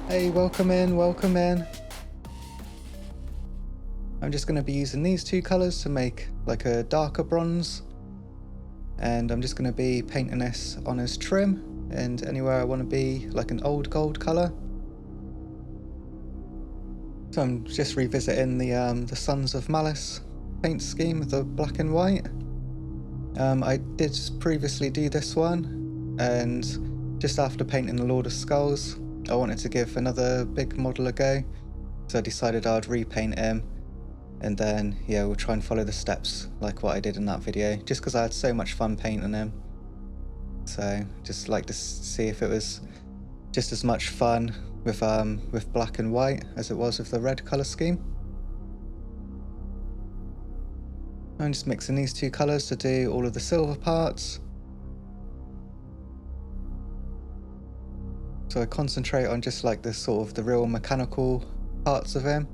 Hey, welcome in, welcome in. I'm just going to be using these two colours to make like a darker bronze. And I'm just going to be painting this on as trim, and anywhere I want to be like an old gold colour. So I'm just revisiting the Sons of Malice paint scheme with the black and white. I did previously do this one, and just after painting the Lord of Skulls, I wanted to give another big model a go, so I decided I'd repaint him, and then yeah, we'll try and follow the steps like what I did in that video, just because I had so much fun painting him. So just like to see if it was just as much fun with black and white as it was with the red colour scheme. I'm just mixing these two colours to do all of the silver parts. So I concentrate on just like the sort of the real mechanical parts of him,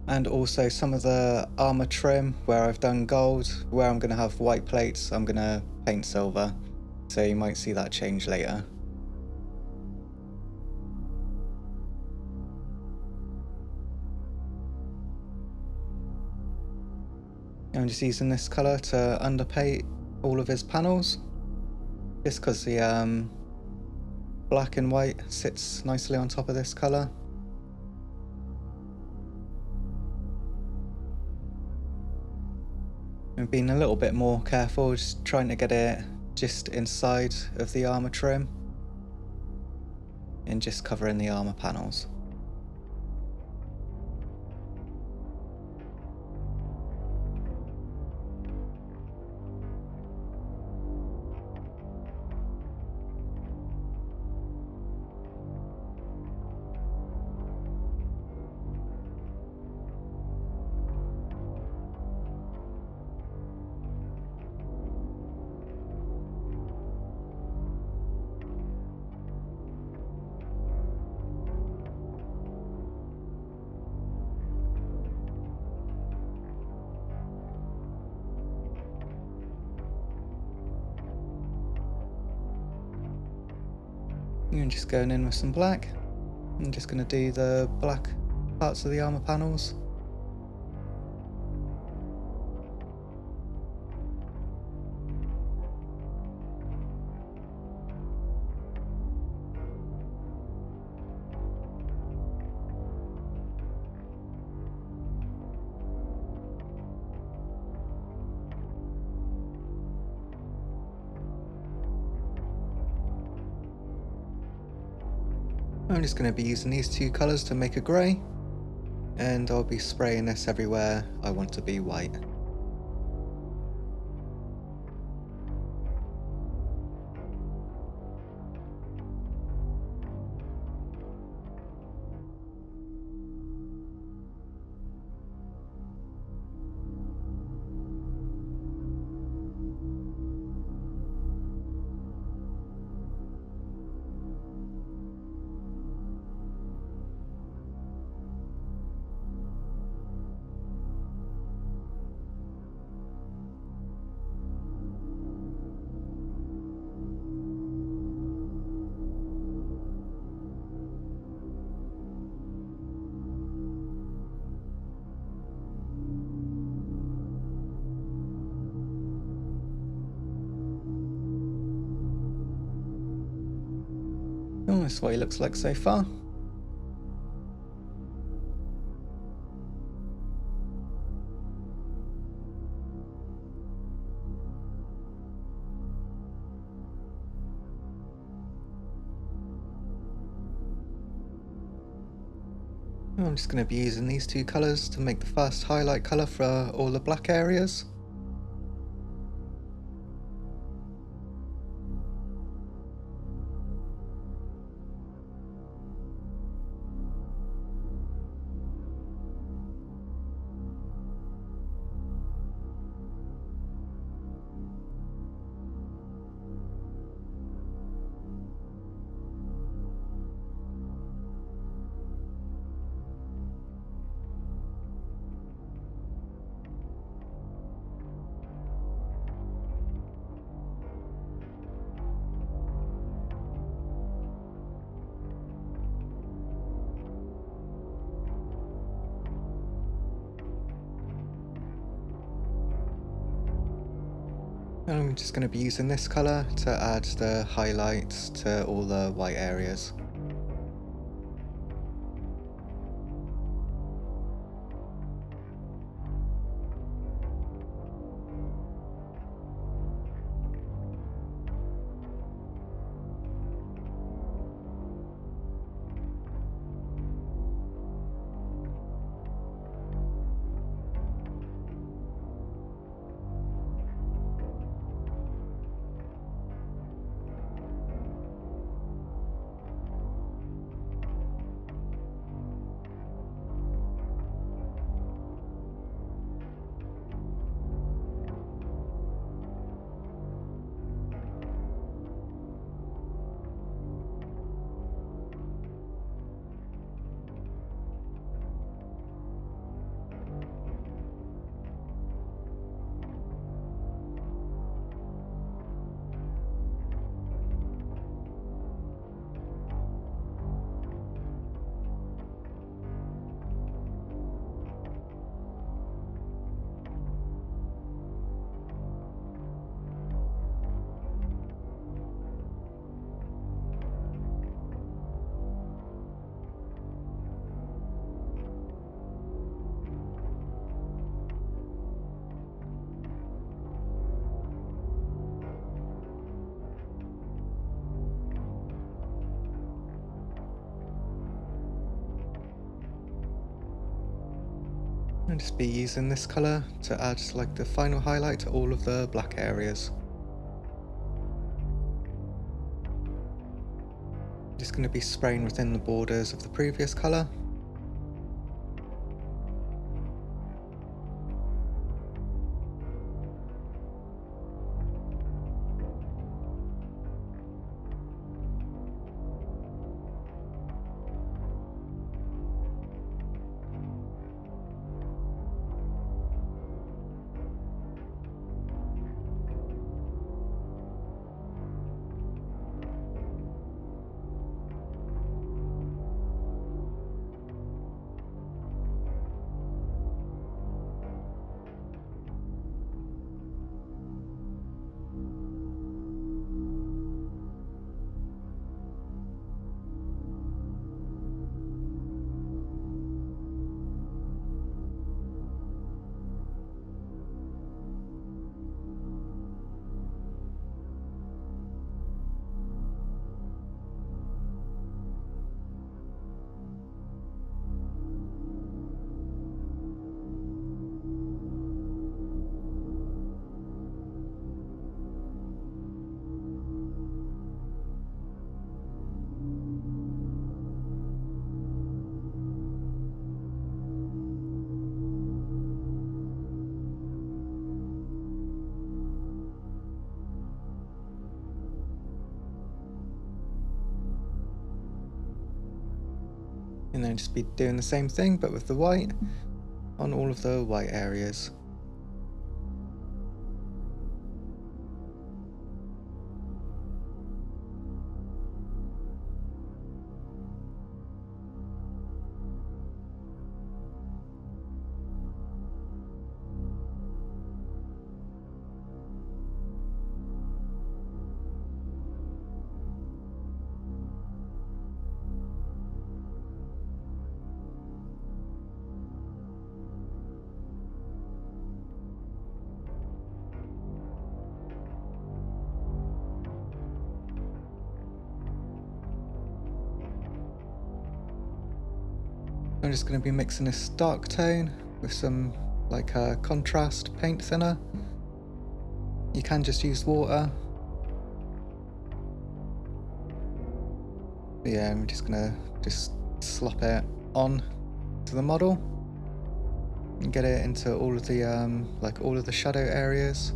and also some of the armour trim where I've done gold, where I'm going to have white plates, I'm going to paint silver. So you might see that change later. I'm just using this colour to underpaint all of his panels, just because the black and white sits nicely on top of this colour. I've been a little bit more careful, just trying to get it just inside of the armour trim and just covering the armour panels. And just going in with some black. I'm just going to do the black parts of the armour panels. I'm just going to be using these two colours to make a grey, and I'll be spraying this everywhere I want to be white. Oh, that's what he looks like so far. I'm just going to be using these two colours to make the first highlight colour for all the black areas. And I'm just going to be using this colour to add the highlights to all the white areas. And just be using this colour to add like the final highlight to all of the black areas. Just going to be spraying within the borders of the previous colour. And then just be doing the same thing but with the white on all of the white areas. I'm just going to be mixing this dark tone with some like contrast paint thinner. You can just use water. But yeah, I'm just going to slop it on to the model and get it into all of the like all of the shadow areas.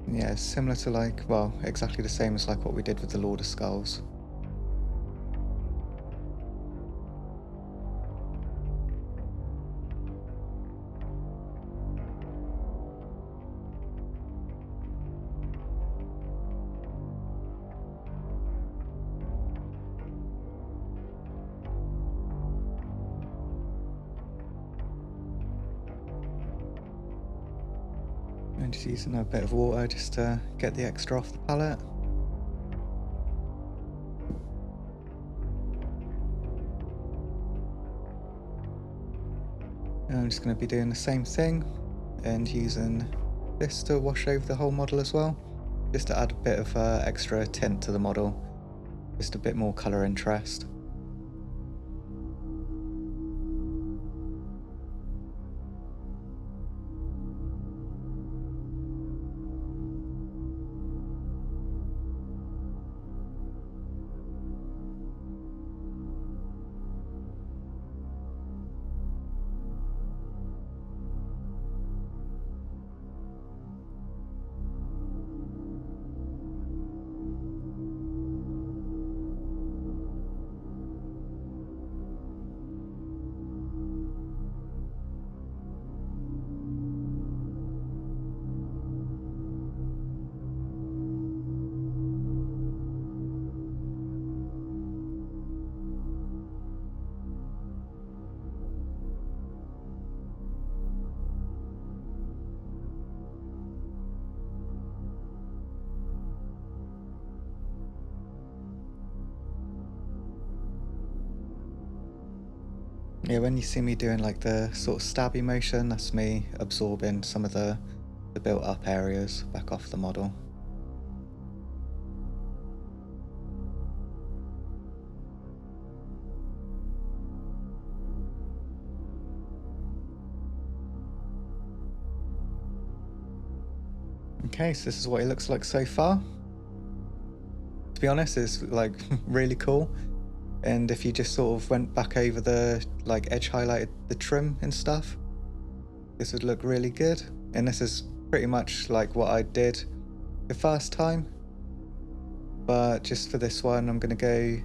Yeah, similar to like, well, exactly the same as like what we did with the Lord of Skulls. And just using a bit of water just to get the extra off the palette. And I'm just going to be doing the same thing and using this to wash over the whole model as well, just to add a bit of extra tint to the model, just a bit more colour interest. Yeah, when you see me doing like the sort of stabby motion, that's me absorbing some of the built up areas back off the model. Okay, so this is what it looks like so far. To be honest, it's like really cool. And if you just sort of went back over the like edge highlighted the trim and stuff, this would look really good. And this is pretty much like what I did the first time, but just for this one I'm going to go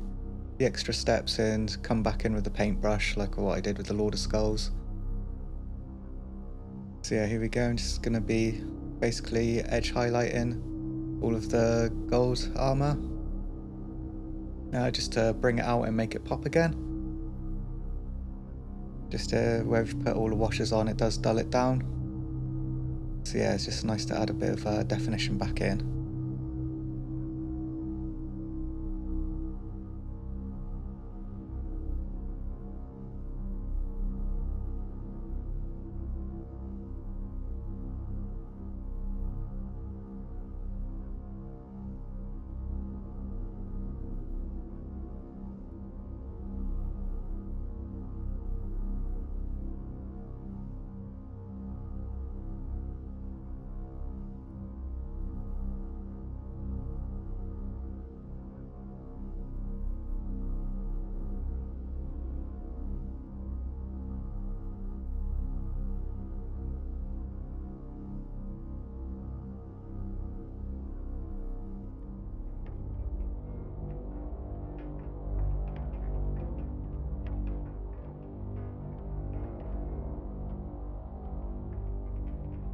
the extra steps and come back in with the paintbrush like what I did with the Lord of Skulls. So yeah, here we go. I'm just going to be basically edge highlighting all of the gold armor. Just to bring it out and make it pop again. Just where we've put all the washes on, it does dull it down. So yeah, it's just nice to add a bit of definition back in.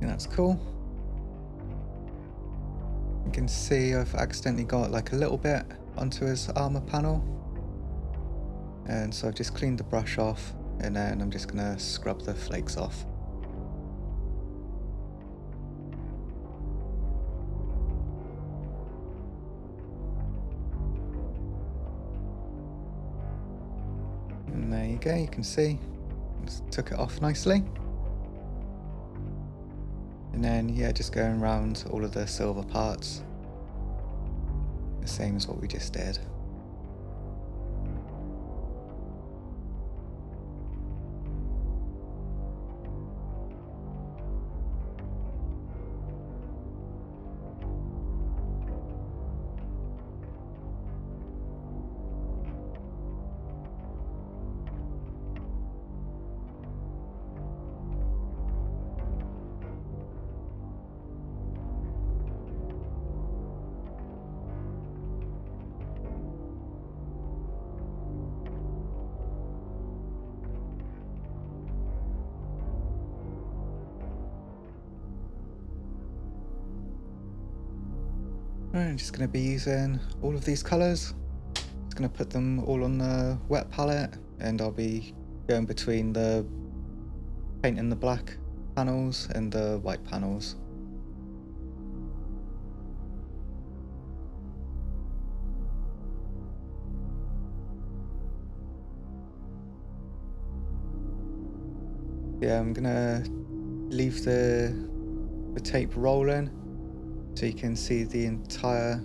And that's cool. You can see I've accidentally got like a little bit onto his armor panel, and so I've just cleaned the brush off and then I'm just gonna scrub the flakes off. And there you go, you can see just took it off nicely. And then yeah, just going around all of the silver parts, the same as what we just did. I'm just going to be using all of these colours. Just going to put them all on the wet palette, and I'll be going between the painting the black panels and the white panels. Yeah, I'm gonna leave the tape rolling so you can see the entire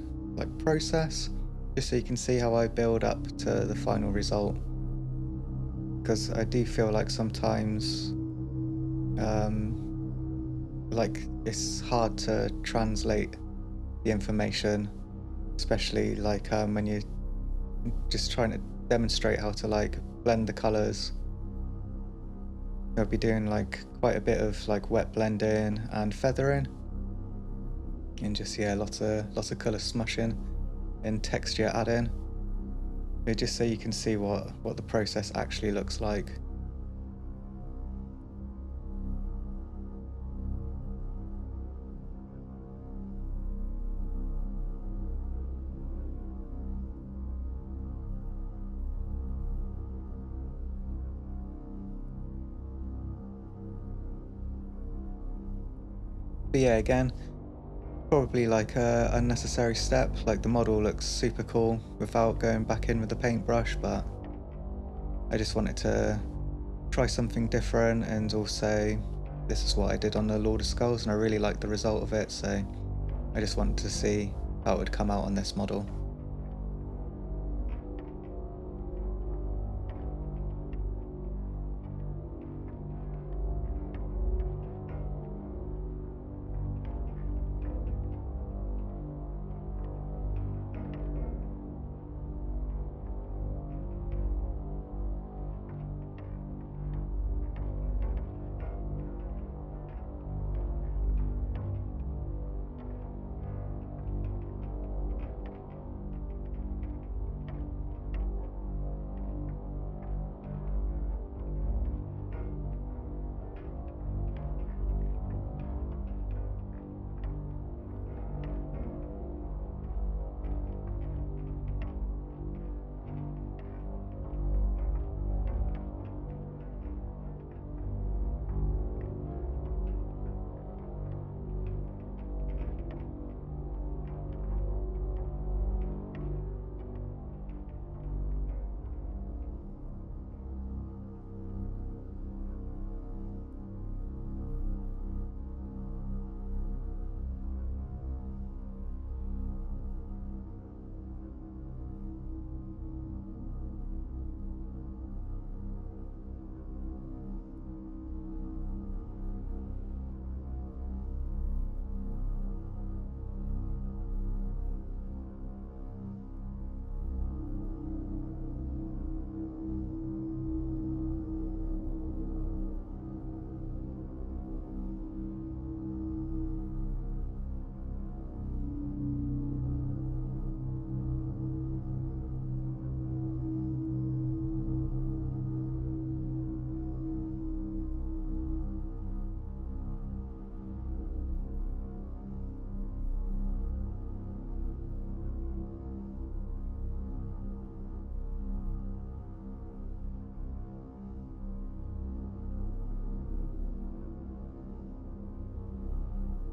process, just so you can see how I build up to the final result. Because I do feel like sometimes it's hard to translate the information, especially when you're just trying to demonstrate how to blend the colors. I'll be doing quite a bit of wet blending and feathering, and just lots of color smushing and texture adding, just so you can see what the process actually looks like. But yeah, again, probably a unnecessary step. The model looks super cool without going back in with the paintbrush, but I just wanted to try something different, and also this is what I did on the Lord of Skulls and I really liked the result of it, so I just wanted to see how it would come out on this model.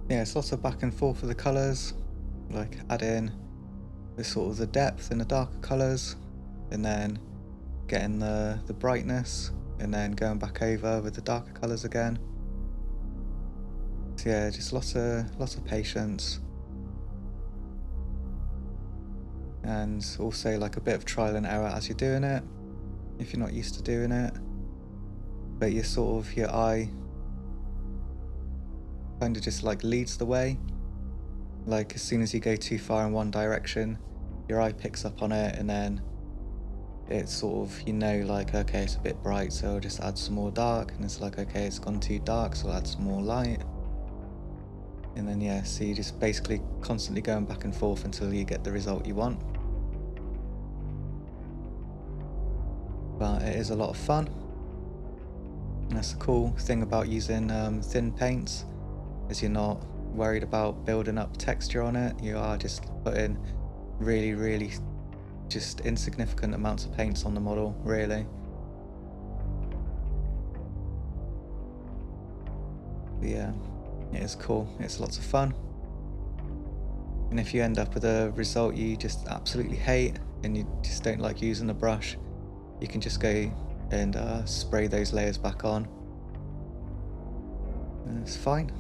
Yeah, it's lots of back and forth of the colours, add in the depth in the darker colours, and then getting the brightness, and then going back over with the darker colours again. So yeah, just lots of patience, and also a bit of trial and error as you're doing it, if you're not used to doing it. But your eye kind of just leads the way. As soon as you go too far in one direction, your eye picks up on it, and then it's okay, it's a bit bright, so I'll just add some more dark, and it's okay, it's gone too dark, so I'll add some more light. And then yeah, so you're just basically constantly going back and forth until you get the result you want. But it is a lot of fun, and that's the cool thing about using thin paints, is you're not worried about building up texture on it. You are just putting really just insignificant amounts of paints on the model, really. But yeah, it is cool, it's lots of fun. And if you end up with a result you just absolutely hate and you just don't like using the brush, you can just go and spray those layers back on, It's fine.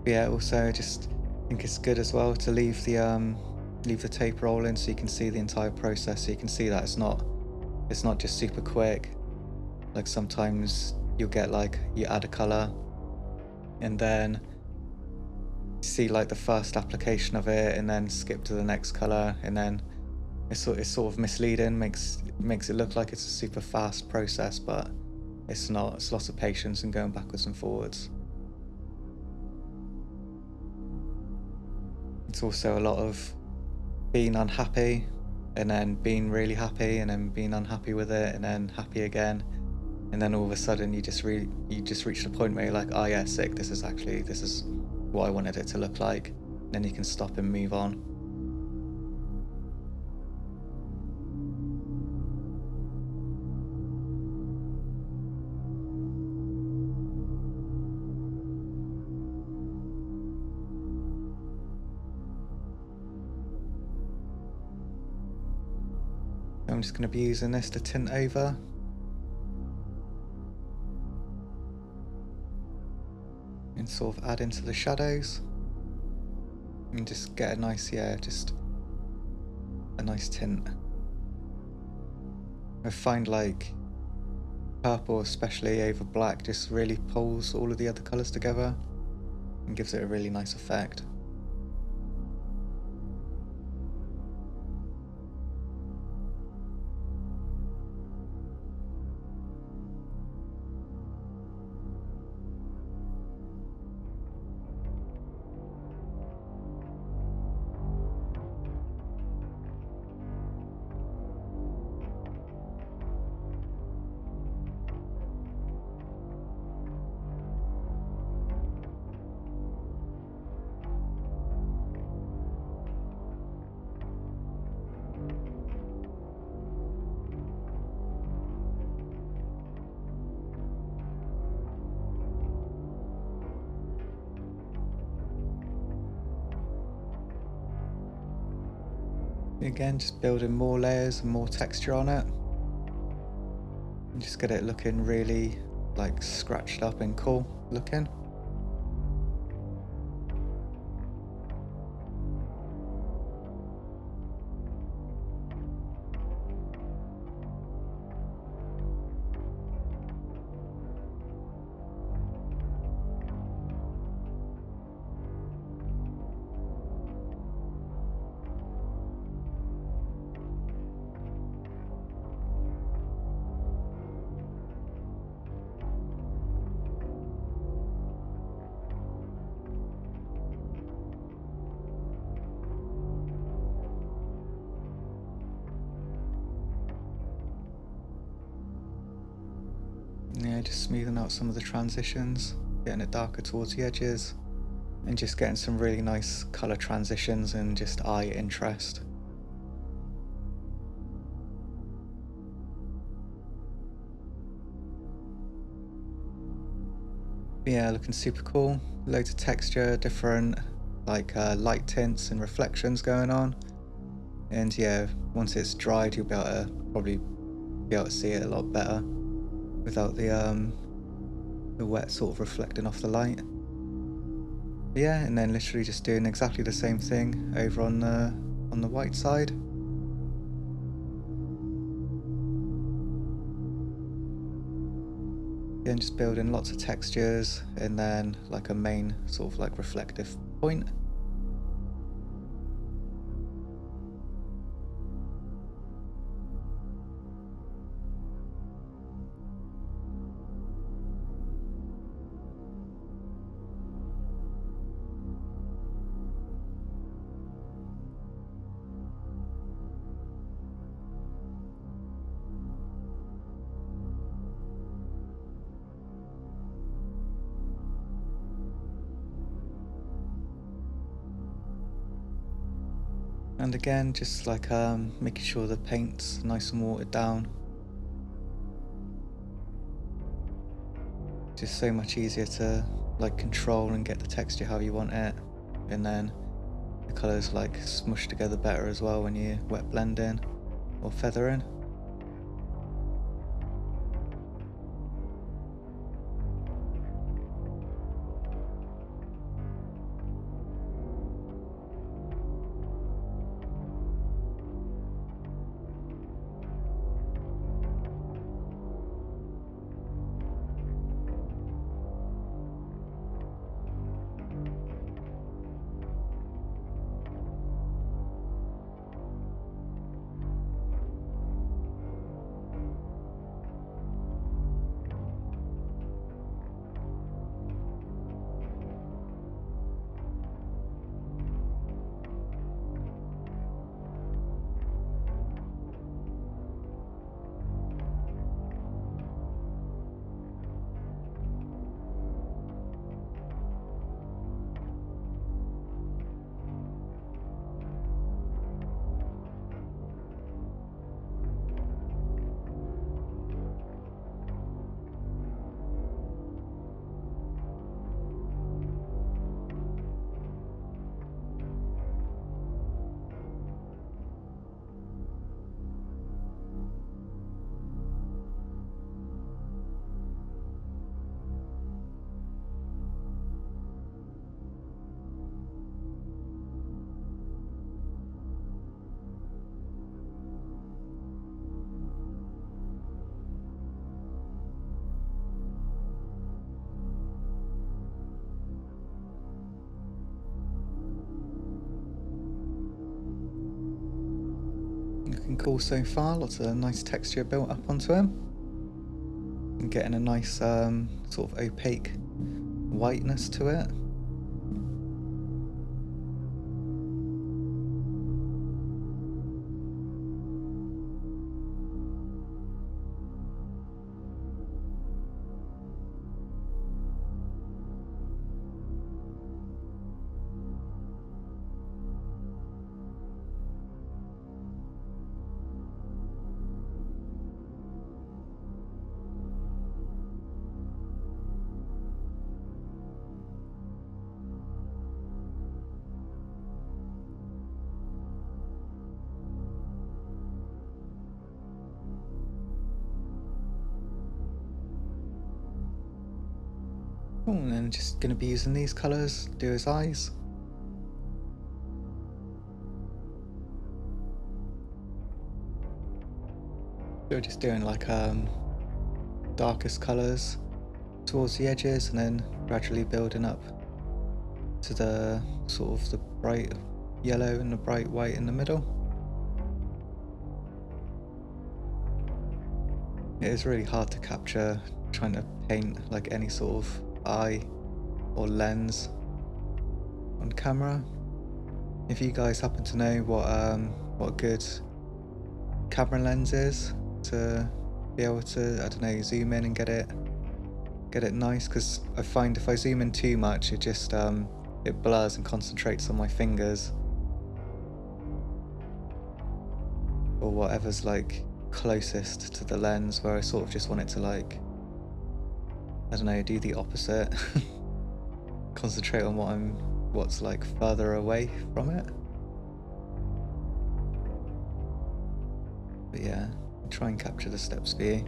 But yeah, also I just think it's good as well to leave the tape rolling so you can see the entire process, so you can see that it's not just super quick. Like sometimes you'll get like you add a color and then see like the first application of it and then skip to the next color, and then it's sort of misleading, makes it look like it's a super fast process, but it's not. It's lots of patience and going backwards and forwards. It's also a lot of being unhappy and then being really happy and then being unhappy with it and then happy again, and then all of a sudden you just reach the point where you're like, oh yeah, sick, this is what I wanted it to look like. And then you can stop and move on. I'm just going to be using this to tint over. And sort of add into the shadows. And just get a nice, just a nice tint. I find like purple, especially over black, just really pulls all of the other colours together and gives it a really nice effect. Again, just building more layers and more texture on it. And just get it looking really like scratched up and cool looking. Yeah, just smoothing out some of the transitions, getting it darker towards the edges, and just getting some really nice colour transitions and just eye interest. Yeah, looking super cool. Loads of texture, different like light tints and reflections going on. And yeah, once it's dried, you'll probably be able to see it a lot better without the wet sort of reflecting off the light. But yeah, and then literally just doing exactly the same thing over on the white side. Again, just building lots of textures and then like a main sort of like reflective point. And again, just like making sure the paint's nice and watered down. Just so much easier to like control and get the texture how you want it, and then the colours like smush together better as well when you wet blend in. or feathering. Looking cool so far, lots of nice texture built up onto him. And getting a nice sort of opaque whiteness to it. Cool, and then just going to be using these colours, do his eyes. So we're just doing like darkest colours towards the edges and then gradually building up to the sort of the bright yellow and the bright white in the middle. It is really hard to capture trying to paint like any sort of eye or lens on camera. If you guys happen to know what a good camera lens is to be able to, I don't know, zoom in and get it nice, because I find if I zoom in too much it just it blurs and concentrates on my fingers or whatever's like closest to the lens, where I sort of just want it to like, I don't know, do the opposite. Concentrate on what's like further away from it. But yeah, try and capture the steps for you.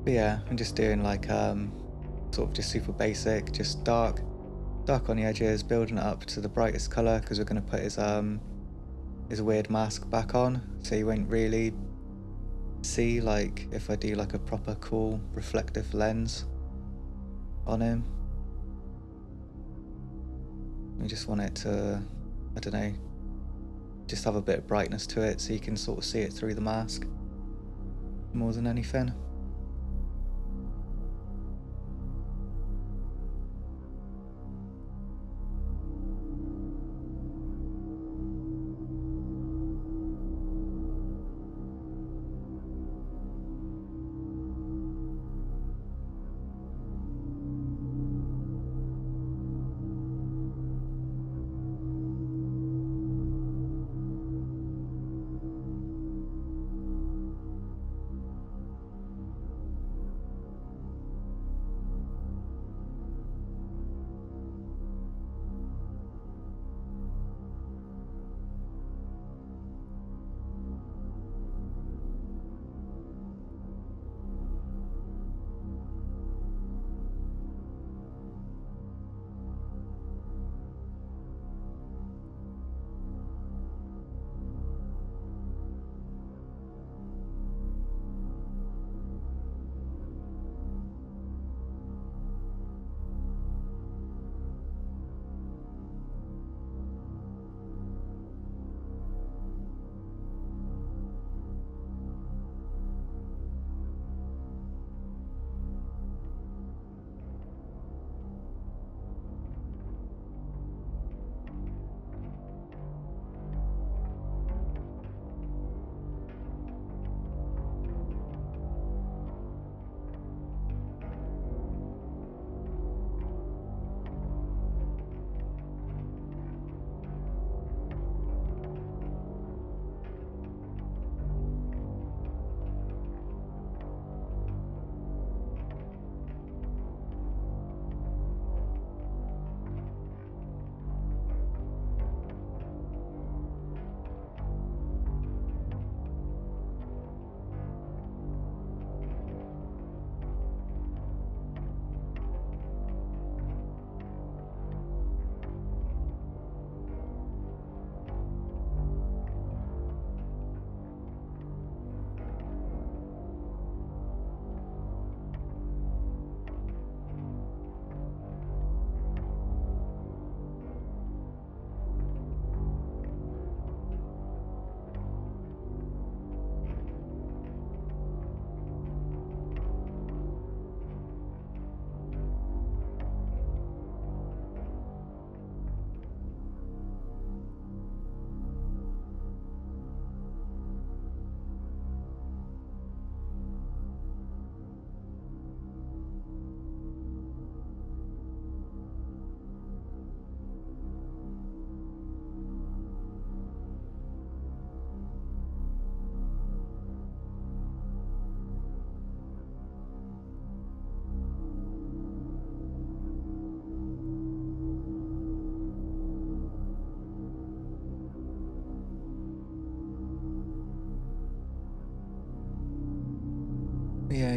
But yeah, I'm just doing like sort of just super basic, just dark on the edges, building it up to the brightest colour, because we're going to put his weird mask back on, so you won't really see like if I do like a proper cool reflective lens on him. We just want it to, I don't know, just have a bit of brightness to it so you can sort of see it through the mask more than anything.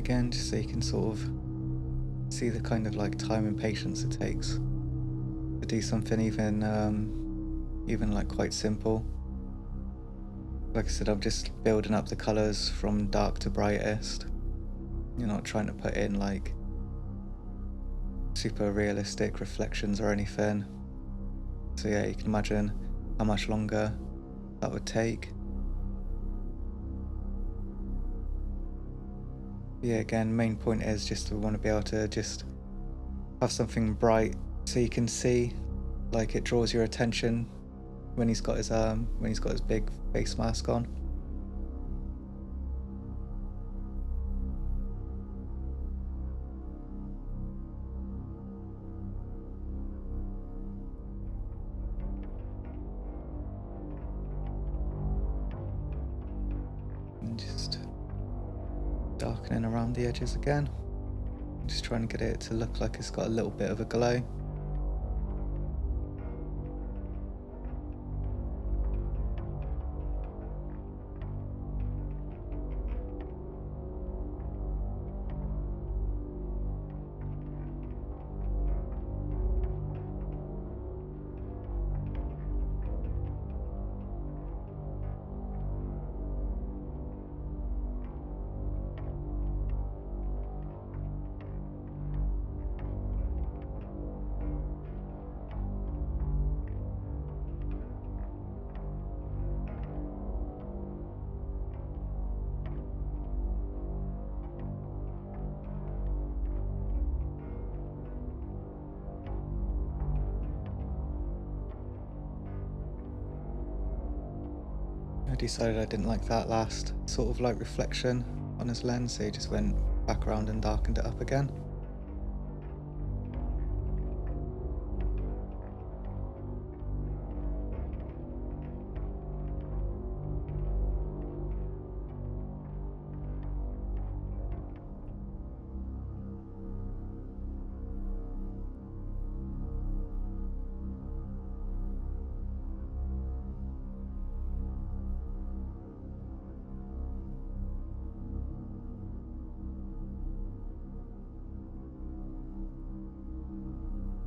again, just so you can sort of see the kind of like time and patience it takes to do something even like quite simple. Like I said, I'm just building up the colours from dark to brightest. You're not trying to put in like super realistic reflections or anything. So yeah, you can imagine how much longer that would take. Yeah, again, main point is just to want to be able to just have something bright so you can see, like it draws your attention when he's got his big face mask on. And just darkening around the edges again. Just trying to get it to look like it's got a little bit of a glow. I decided I didn't like that last sort of like reflection on his lens, so he just went back around and darkened it up again.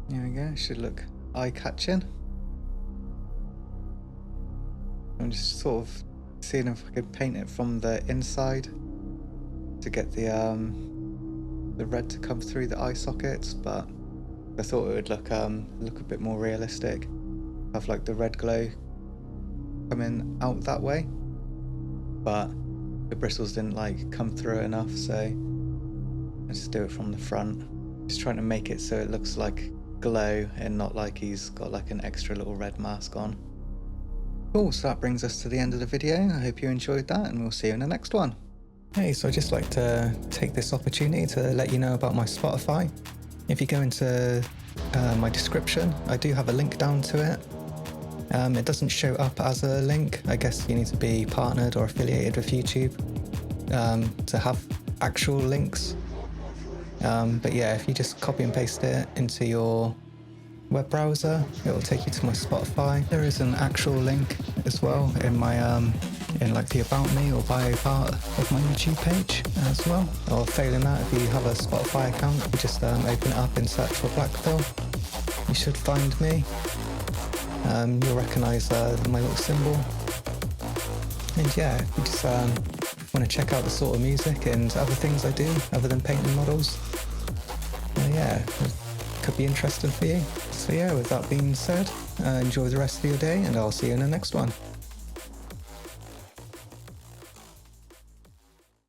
There we go, it should look eye-catching. I'm just sort of seeing if I could paint it from the inside to get the red to come through the eye sockets, but I thought it would look a bit more realistic. Have like the red glow coming out that way, but the bristles didn't like come through enough, so I just do it from the front. Just trying to make it so it looks like glow and not like he's got like an extra little red mask on. Cool, so that brings us to the end of the video. I hope you enjoyed that, and we'll see you in the next one. Hey, so I'd just like to take this opportunity to let you know about my Spotify. If you go into my description, I do have a link down to it. It doesn't show up as a link. I guess you need to be partnered or affiliated with YouTube to have actual links. But yeah, if you just copy and paste it into your web browser, it will take you to my Spotify. There is an actual link as well in my in like the About Me or bio part of my YouTube page as well. Or failing that, if you have a Spotify account, you just open it up and search for Blackpill. You should find me. You'll recognise my little symbol. And yeah, if you just want to check out the sort of music and other things I do other than painting models, yeah, it could be interesting for you. So yeah, with that being said, enjoy the rest of your day, and I'll see you in the next one.